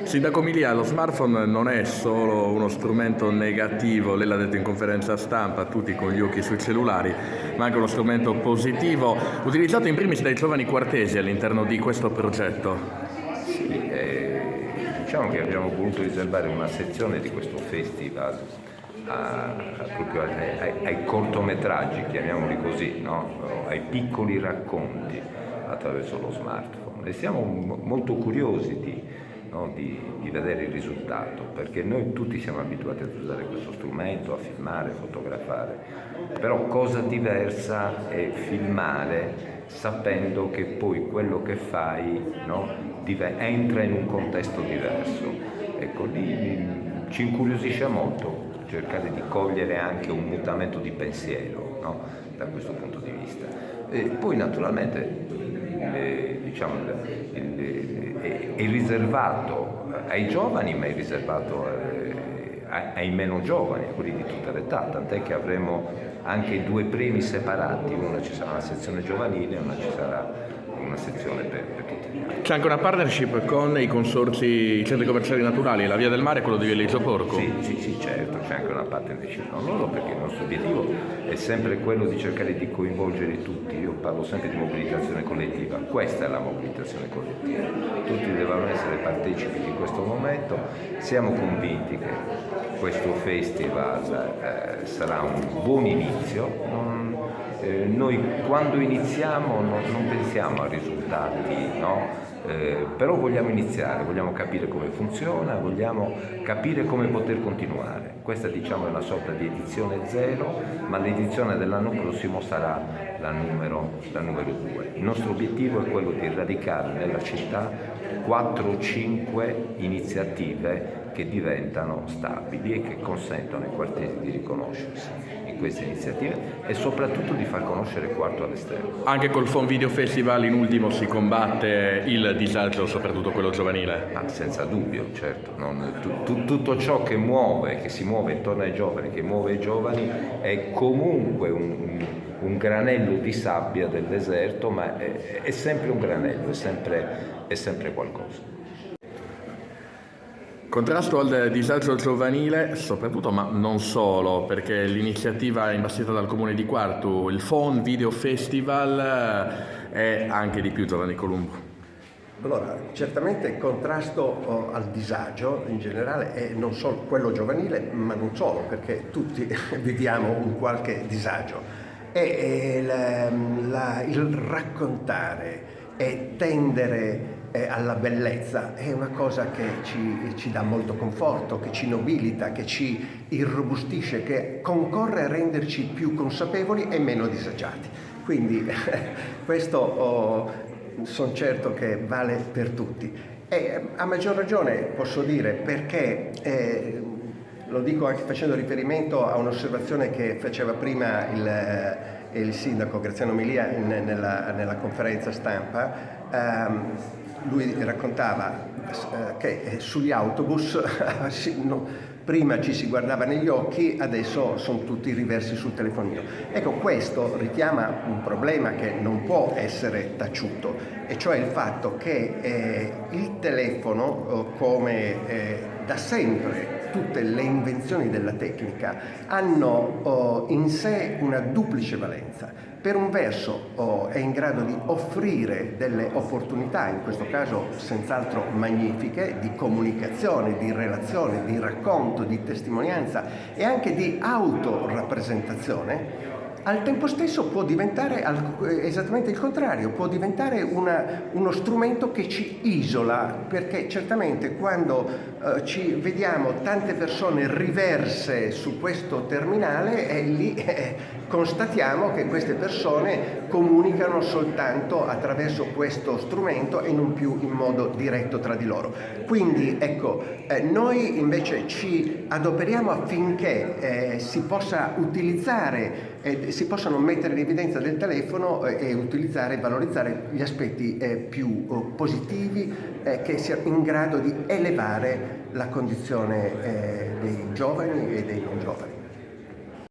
Sindaco Milia, lo smartphone non è solo uno strumento negativo, lei l'ha detto in conferenza stampa, tutti con gli occhi sui cellulari, ma anche uno strumento positivo, utilizzato in primis dai giovani quartesi all'interno di questo progetto. Sì, diciamo che abbiamo voluto riservare una sezione di questo festival proprio ai cortometraggi, chiamiamoli così, no? Ai piccoli racconti attraverso lo smartphone, e siamo molto curiosi di vedere il risultato, perché noi tutti siamo abituati ad usare questo strumento, a filmare, fotografare, però cosa diversa è filmare sapendo che poi quello che fai, no, entra in un contesto diverso. Ecco, lì ci incuriosisce molto cercare di cogliere anche un mutamento di pensiero, no, da questo punto di vista. E poi naturalmente diciamo, è riservato ai giovani, ma è riservato ai meno giovani, a quelli di tutta l'età, tant'è che avremo anche due premi separati, una ci sarà una sezione giovanile e una ci sarà una sezione per tutti gli altri. C'è anche una partnership con i consorzi, i centri commerciali naturali, la Via del Mare e quello di Viareggio Porco. Sì, certo, c'è anche una partnership con loro, perché il nostro obiettivo è sempre quello di cercare di coinvolgere tutti. Io parlo sempre di mobilitazione collettiva, questa è la mobilitazione collettiva, tutti devono essere partecipi di questo momento. Siamo convinti che questo festival sarà un buon inizio. Noi quando iniziamo non pensiamo a risultati, no? Però vogliamo iniziare, vogliamo capire come funziona, vogliamo capire come poter continuare. Questa, diciamo, è una sorta di edizione zero, ma l'edizione dell'anno prossimo sarà la numero 2. Il nostro obiettivo è quello di radicare nella città 4 o 5 iniziative che diventano stabili e che consentono ai quartieri di riconoscersi in queste iniziative e soprattutto di far conoscere il quarto all'esterno. Anche col Fon Video Festival in ultimo si combatte il disagio, soprattutto quello giovanile. Senza dubbio, certo. Tutto ciò che muove, che si muove intorno ai giovani, che muove i giovani, è comunque un granello di sabbia del deserto, ma è sempre un granello, è sempre qualcosa. Contrasto al disagio giovanile, soprattutto, ma non solo, perché l'iniziativa imbastita dal Comune di Quartu, il Fon Video Festival, è anche di più, Giovanni Columbo. Allora, certamente contrasto al disagio in generale è non solo quello giovanile, ma non solo, perché tutti viviamo un qualche disagio. E il raccontare e tendere alla bellezza è una cosa che ci dà molto conforto, che ci nobilita, che ci irrobustisce, che concorre a renderci più consapevoli e meno disagiati. Quindi questo sono certo che vale per tutti. E a maggior ragione posso dire, perché lo dico anche facendo riferimento a un'osservazione che faceva prima il sindaco Graziano Milia nella conferenza stampa. Lui raccontava che sugli autobus prima ci si guardava negli occhi, adesso sono tutti riversi sul telefonino. Ecco, questo richiama un problema che non può essere taciuto, e cioè il fatto che il telefono, come da sempre tutte le invenzioni della tecnica, hanno in sé una duplice valenza. Per un verso è in grado di offrire delle opportunità, in questo caso senz'altro magnifiche, di comunicazione, di relazione, di racconto, di testimonianza e anche di autorappresentazione. Al tempo stesso può diventare esattamente il contrario, può diventare uno strumento che ci isola, perché certamente quando ci vediamo tante persone riverse su questo terminale, lì constatiamo che queste persone comunicano soltanto attraverso questo strumento e non più in modo diretto tra di loro. Quindi ecco, noi invece ci adoperiamo affinché si possa utilizzare, si possano mettere in evidenza del telefono e utilizzare e valorizzare gli aspetti più positivi, che siano in grado di elevare la condizione dei giovani e dei non giovani.